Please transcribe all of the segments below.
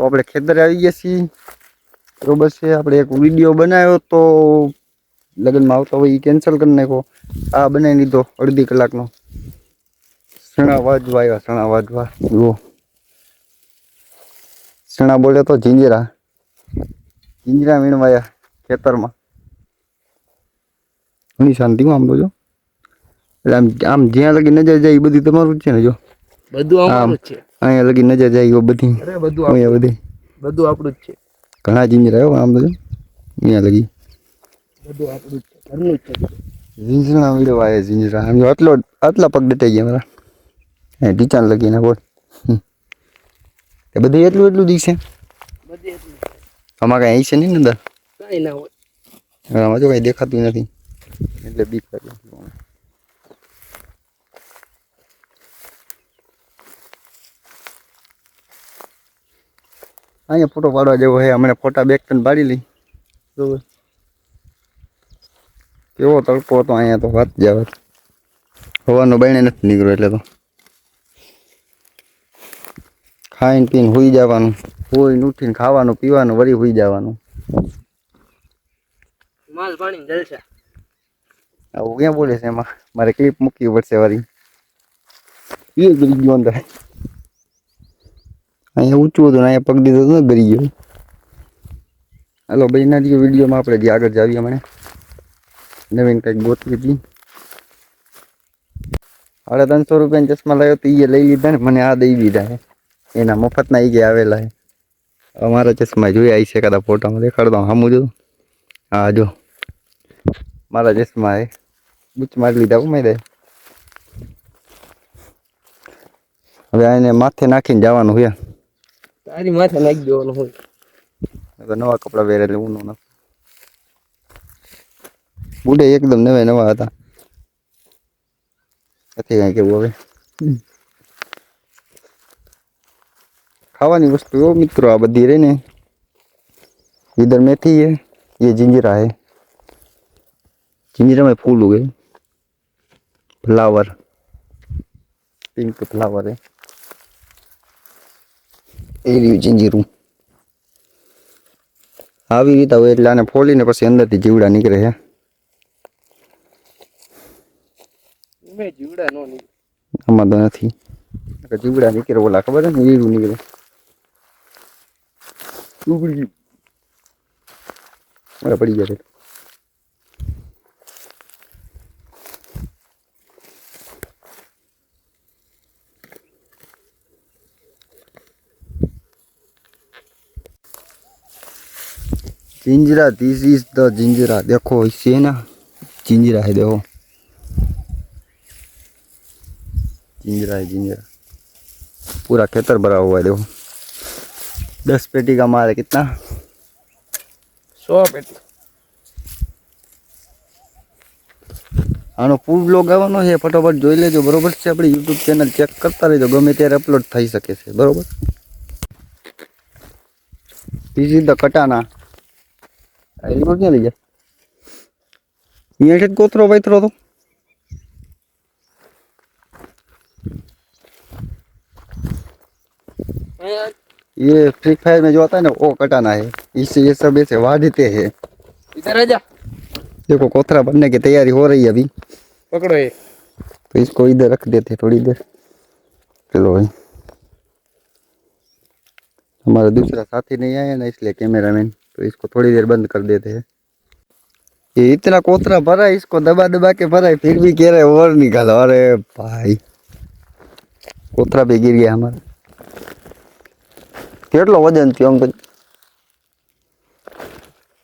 तो આપણે ખેતરે આવી ગયા છીએ બરોબર છે। આપણે એક વિડીયો બનાવ્યો તો લગ્નમાં આવતો હોય એ કેન્સલ કરી નાખ્યો। આ બનાવી લીધો અડધી કલાકનો। સણા વાજવા આવ્યા, સણા વાજવા જુઓ। સણા બોલે તો જીંજરા વીણવાયા ખેતરમાં। ઘણી શાંતિમાં આમ તો જો એટલે આમ જ્યાં લગી નજર જાય એ બધી તમારું જ છે ને? જો બધું અમારું જ છે। અહીંયા લગી નજર જાય એ બધી અહીંયા બધી બધું આપણું જ છે। ઘણા જીંજરા આવ્યો આમ તો જો અહીંયા લગી બધું આપણું જ છે, ઘરનું જ છે। જીંજરા વીણવાયા જીંજરા આમ આટલા પગ ડટાઈ ગયા મારા ટીચાન લગીને બોલ એ બધું એટલું દીકશે બધે એટલું આમાં કઈ છે નહીં ને અંદર કાંઈ ના હોય આમાં જો કઈ દેખાતું નથી એટલે બીક લાગે। અહીંયા ફોટો પાડવા જેવો હે, અમને ફોટા બેક તને પાડી લઈ બરોબર। કેવો તડકો હતો અહીંયા તો વાત જાવ, હવાનો બાયણે નથી નીકળ્યો એટલે તો ખાઈને પીને હુઈ જવાનું, હોઈને ઉઠીને ખાવાનું પીવાનું વળી હુઈ જવાનું। માલ પાણી જલસા। આવું ક્યાં બોલે છે? એમાં મારે ક્લિપ મૂકવી પડશે વારી એ ગરી ગયો અંદર। અહીંયા ઊંચું હતું ને અહીંયા પગ દીધો તો ગરી ગયો। હાલો ભાઈ ના વિડીયોમાં આપણે જે આગળ જાવીએ મને નવીન કંઈક ગોતવી હતી। 350 રૂપિયાના ચશ્મા લાવ્યો તો એ લઈ લીધા ને મને આ દઈ દીધા હે એના મફતના એ આવેલા હે। અમારા ચશ્મા જોયા છે કદાચ ફોટામાં દેખાડતો સામું જો હા જો મારા ચશ્મા હે બૂચ મારી લીધા ઉમેદે। હવે આને માથે નાખીને જવાનું હોય, તારી માથે નાખી દેવાનું હોય નવા કપડા પહેરે એટલે ઊનો ના બુડે એકદમ નવા હતા નથી કઈ કેવું। હવે ખાવાની वस्तु मित्रों आ बदी रही ने इधर मेथी है, ये जिंजरा है, जिंजरा में फूल उगे फ्लावर पिंक फ्लावर है ए जिंजीरू આવી રીતે હોય એટલે આને ફોલીને પછી અંદરથી જીવડા નીકળે છે। મેં જીવડા નો નીકળે આમાં તો નથી જીવડા નીકળે ઓલા ખબર છે ને ઈરું નીકળે ઉગડી મારા પડી ગયા। जिंजरा दिस इज द जिंजरा देखो इससे ना जिंजरा है देखो जिंजरा है जिंजरा पूरा खेतर भरा हुआ है देखो 10 पेटी का माल है कितना 100 पेटी આનો ફૂલ બ્લોગ આવવાનો છે ફટાફટ જોઈ લેજો બરોબર છે। આપણે YouTube ચેનલ ચેક કરતા રહેજો ગમે ત્યારે અપલોડ થઈ શકે છે બરોબર। ધીસ ઇઝ ધ કટાના એમાં ક્યાં લઈ જાય અહીંયા કોતરો વૈતરો તો ये फ्री फायर में जो आता है ना वो कटाना है, इससे ये सब ऐसे वाढ़ते हैं। इधर आ जा देखो कोथरा बनने की तैयारी हो रही है अभी, पकड़ो ये तो इसको इधर रख देते थोड़ी देर। चलो भाई हमारा दूसरा साथी नहीं आया ना इसलिए कैमरामैन, तो इसको थोड़ी देर बंद कर देते हैं। ये इतना कोतरा भरा है इसको दबा दबा के भरा है फिर भी कह रहे और निकालो। अरे भाई कोतरा पे गिर गया हमारा। કેટલો વજન થયો અંકલ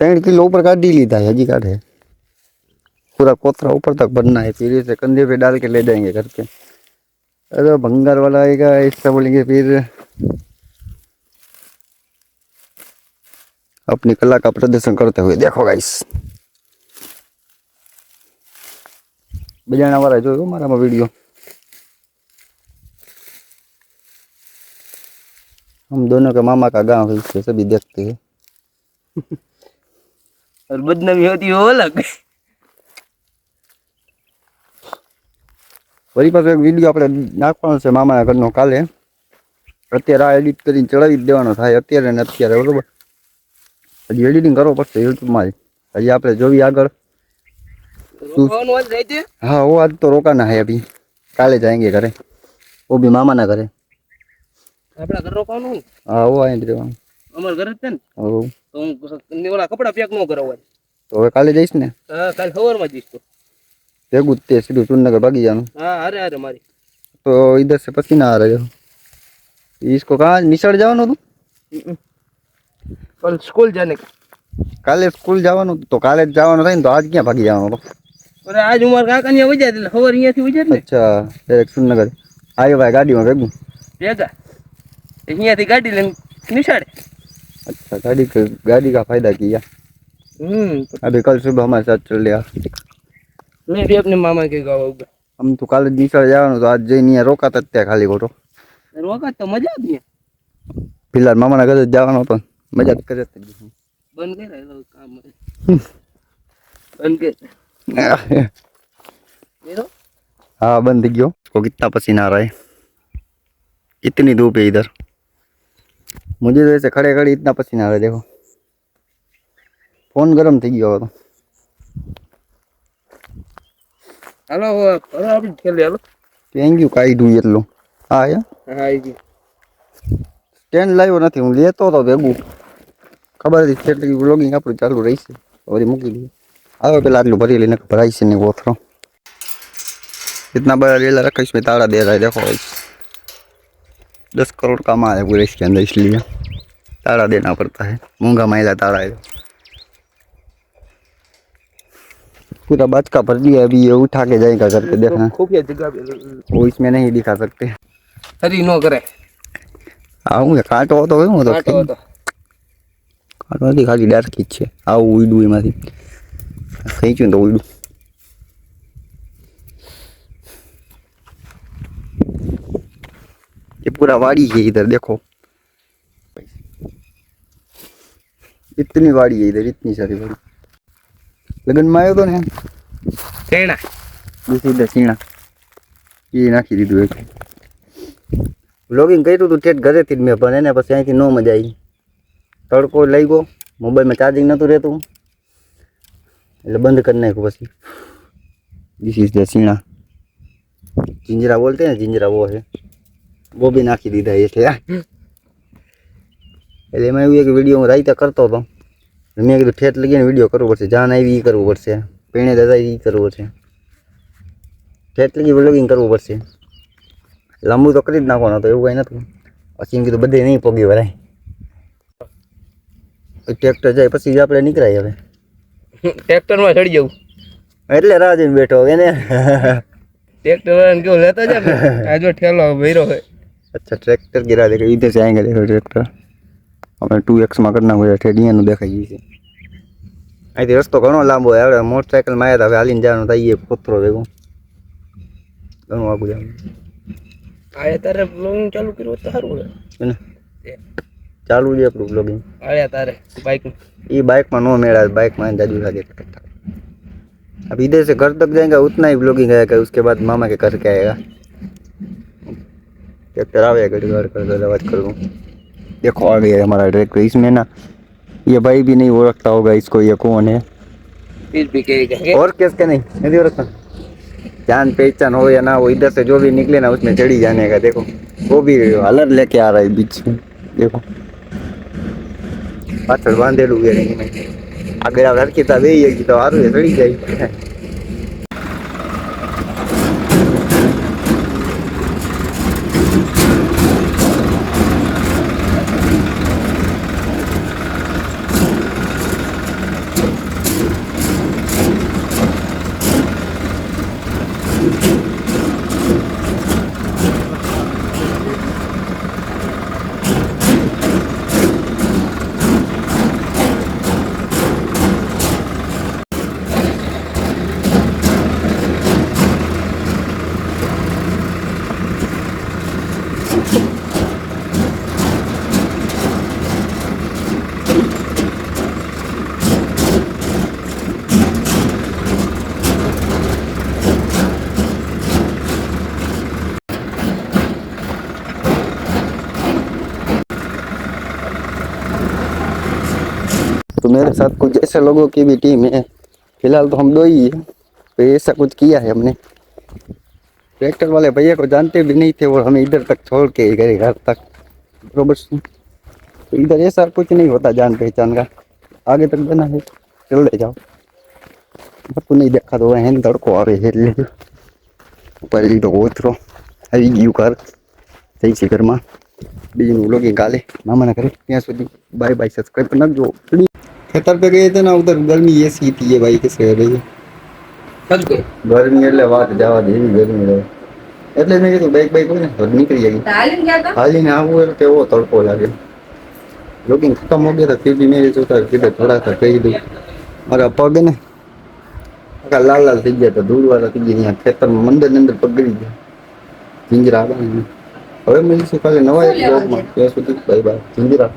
3 किलो ऊपर काट लीधा है हजी काटे पूरा कोतरा ऊपर तक बनना है फिर इसे कंधे पे डाल के ले जाएंगे घर के। अरे भंगार वाला आएगा ऐसा बोलेंगे फिर अपनी कला का प्रदर्शन करते हुए। देखो गाइस बजाना वाला जो मारा वीडियो हम दोनों के मामा का गांव है इससे सभी देखते हैं और बदनामी होती हो अलग। वही पास एक वीडियो આપણે નાખવાનો છે મામાના ઘરનો કાલે અત્યારે આ એડિટ કરીને ચડાવી જ દેવાનો થાય અત્યારે ને અત્યારે, બરોબર. હજી એડિટિંગ કરવો પડશે યુટ્યુબમાં. હજી આપણે જોઈએ આગળ. રોકાવાનું વાત જાય છે. हाँ वो आज तो रोका ना है अभी, काले जाएंगे घरे, वो भी मामा ना घरे. આપણા ઘર રોકાવાનું ને? हाँ वो आए थे. અમારા ઘરે જ છે ને, ઓ તો હું ઓલા કપડા પેક ન કરાવવા. તો હવે કાલે જઈશ ને. હા કાલ સવારમાં જઈશ તો. ભેગું જ તે સીધું ચુનનગર ભાगी जाना. હા અરે અરે મારી तो इधर से पसीना आ रहा है. इसको कहाँ निसड़ जाओ तू. कल स्कूल जाने का. काले स्कूल जावानो तो काले जावानो થાય ને તો આજ ક્યાં ભાગી જવાનો. અરે આજ ઉમર કાકા ને વઈ જાય એટલે ખબર અહીંયાથી વઈ જાય ને. અચ્છા ડાયરેક્ટ સુરનગર આવ્યો ભાઈ ગાડીમાં ભેગું. ભેગા અહીંયાથી ગાડી લઈને નિશાળે. अच्छा गाड़ी का फायदा किया. अभी कल सुबह हमारे साथ चल लिया. मैं भी अपने मामा के गाँव आऊंगा. हम तो काले निसड़ जावानो तो आज जઈને રોકાતા જ ત્યાં ખાલી ખોટો. રોકા તો મજા આવી. फिलहाल मामाના ઘરે જવાનો હતો, મજા જ કરે. બંધ કરે કામ બંધ कर. हाँ बंद गयो. इसको कितना पसीना आ रहा है, इतनी धूप है इधर. मुझे तो ऐसे खड़े खड़े इतना पसीना आ रहा है. देखो फोन गरम थी गयो तो. હાલો હવે આપણે ખેલે હાલો. થેન્ક યુ કાઢ્યું એટલું. હા યા હા ઈ સ્ટેન્ડ લાવ્યો નથી, હું લેતો હતો ભેગું. ખબર હતી કેટલી વ્લોગિંગ આપણું ચાલુ રહીશે, વળી મૂકી દઈએ. આવે પેલા આટલું ભરી લઈને ભરાઈ છે ને કોથરો. इतना बड़ा रेला रखा, इसमें ताड़ा दे रहा है. देखो 10 करोड़ का माल है पूरे इसके अंदर, इसलिए ताड़ा देना पड़ता है. महंगा माइला ताड़ा है. पूरा बचका भर दिया. अभी ये उठा के जाएगा घर पे, देखना. खुफिया जगह पे वो इसमें नहीं दिखा सकते. हरी नो करे. આવું કાંટો હતો એવું હતો. કાંટો હતો. કાંટો નથી, ખાલી ડાર્કી જ છે. આવું ઉડ્યું એમાંથી ખેંચ્યું તો ઉડ્યું. ये पूरा वाड़ी है इधर, देखो इतनी वाड़ी है इधर, इतनी सारी वाड़ी. लगन में आयो तो ने તેણા दूसरी दसीणा ये नाखी दीधું એક. વ્લોગિંગ કર્યું હતું ઠેઠ ઘરેથી જ મેં, પણ એને પછી અહીંથી નો મજા આવી. તડકો લઈ ગયો, મોબાઈલમાં ચાર્જિંગ નહોતું રહેતું એટલે બંધ કરી નાખ્યું. પછી दिस इज दसीणा. जिंजरा बोलते हैं, जिंजरा वो है. वो भी नाखी दीधा એટલે એટલે એમાં એવું એક વિડીયો હું રાઈતા કરતો હતો. મેં કીધું ઠેઠ લગીને વિડીયો કરવો પડશે, જાન આવી એ કરવું પડશે, પેણે દાદા એ કરવું પડશે, ઠેઠ લગી વ્લોગિંગ કરવું પડશે. લાંબુ તો કરી જ નાખવાનો તો એવું કંઈ નતું. પછી એમ કીધું બધે નહીં પોગી વરાય. ટ્રેક્ટર જાય પછી જ આપણે નીકળાય. હવે ટ્રેક્ટરમાં ચડી જવું એટલે રાહ જોઈને બેઠો એને. ट्रैक्टर वाले क्यों लेता जा आज वो ठेला भैरो है. अच्छा ट्रैक्टर गिरा देखो, इधर से आएंगे. देखो ट्रैक्टर हमें 2x में करना હોય ઠેડિયાનું દેખાય છે. અહીંથી રસ્તો ઘણો લાંબો હોય. આપણે મોટરસાઇકલમાં આવ્યા હતા, હવે હાલીને જવાનું થાય. એ પથરો ભેગું ઘણું આગું જવાનું. આયા તારે બ્લોગિંગ ચાલુ કર્યું તો સારું છે ને. ચાલુ છે આપણું બ્લોગિંગ. આયા તારે બાઇક ये बाइक में नो मेरा, बाइक में जादू लगे. अब इधर से घर तक जाएगा उतना ही ब्लॉगिंग आएगा, उसके बाद मामा के घर के आएगा. ट्रैक्टर आवेगा गाड़ी कर आवाज कर दूँ. देखो आ गया हमारा ट्रैक्टर. इसमें ना ये भाई भी नहीं ओळखता होगा इसको, ये कौन है. फिर भी कहेगा और किसके नहीं ओळखता. जान पहचान हो या ना हो, इधर से जो भी निकले ना उसमें चढ़ी जाने का. देखो वो भी हलर लेके आ रहा है बीच में. देखो पाछળ બાંધેલું છે. આગળ આ રખીતા બેહી ગઈ તો સારું ચડી જાય. मेरे साथ कुछ ऐसे लोगों की भी टीम है, फिलहाल तो हम दो ही हैं, तो ऐसा कुछ किया है हमने। ट्रैक्टर वाले भैया को जानते भी नहीं थे और हमें इधर तक छोड़ के गए घर तक, बरोबर। तो इधर ऐसा कुछ नहीं होता जान पहचान का, आगे तक बना है चल ले जाओ। आपको नहीं देखा तो वह तड़को आवे है ले पहले तो ओथरो આવી ગયું ઘર થઈ છે ઘરમાં બીજું વ્લોગિંગ કાલે મામાના ઘરે ત્યાં સુધી બાય બાય સબસ્ક્રાઈબ કરી નાખજો। ખેતર पे गए थे ना उधर गर्मी ऐसी थी ये भाई कैसे रही है સમજો गर्मी એટલે વાત જવા દે એવી ગરમી રહે એટલે મેં કીધું બાઈક બાઈક હોય ને તો નીકળી જાય હાલીને ગયા હતા હાલીને આવવું એટલે તેવો તડકો લાગે व्लॉगिंग खत्म हो गया था फिर भी मेरे सोचा कि थोड़ा सा कही दूँ मारा पग ने लाल लाल थी गया था धूल वाला थी गया यहाँ खेतर में अंदर पगड़ी गया जिंजरा હવે મળીશું કાલે નવા એક બ્લોગમાં ત્યાં સુધી બાય બાય જિંદરા।